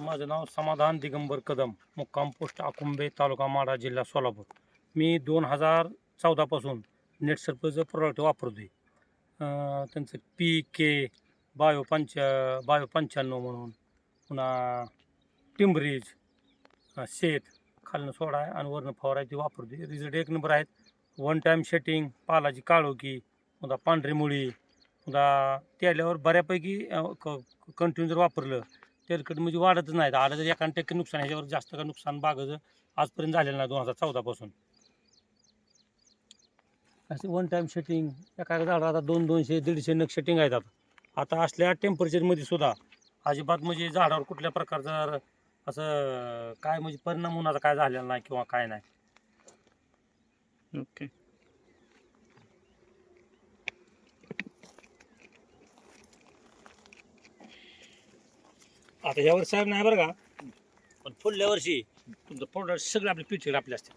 माझं नाव समाधान दिगंबर कदम, मुक्काम पोस्ट आकुंबे, तालुका माढा, जिल्हा सोलापूर. मी 2014 पासून नेट सर्फचं प्रोडक्ट वापरतोय. त्यांचं PK बायो 95 म्हणून, पुन्हा टिंबरीज, शेत खालनं सोडा आहे आणि वरनं फवारा आहे, ती वापरतोय. रिझल्ट एक नंबर आहेत. वन टाईम शेटिंग, पालाची काळोखी, पुन्हा पांढरी मुळी, पुन्हा त्याल्यावर बऱ्यापैकी कंटिन्यू जर वापरलं तेलकट म्हणजे वाढतच नाहीत. आलं तर 1% नुकसान, ह्याच्यावर जास्त का नुकसान बागाचं आजपर्यंत झालेलं नाही 2014 पासून. असे वन टाईम शेटिंग, एका झाडाला आता 200-150 नग शेटिंग आहेत. आता असल्या टेम्परेचरमध्ये सुद्धा अजिबात म्हणजे झाडावर कुठल्या प्रकारचा असं काय म्हणजे परिणाम होण्याचा काय झालेला नाही किंवा काय नाही. ओके. आता या वर्षी साहेब नाही बरं का, पण पुढल्या वर्षी तुमचं प्रोडक्ट सगळे आपले पिठे आपले असतील.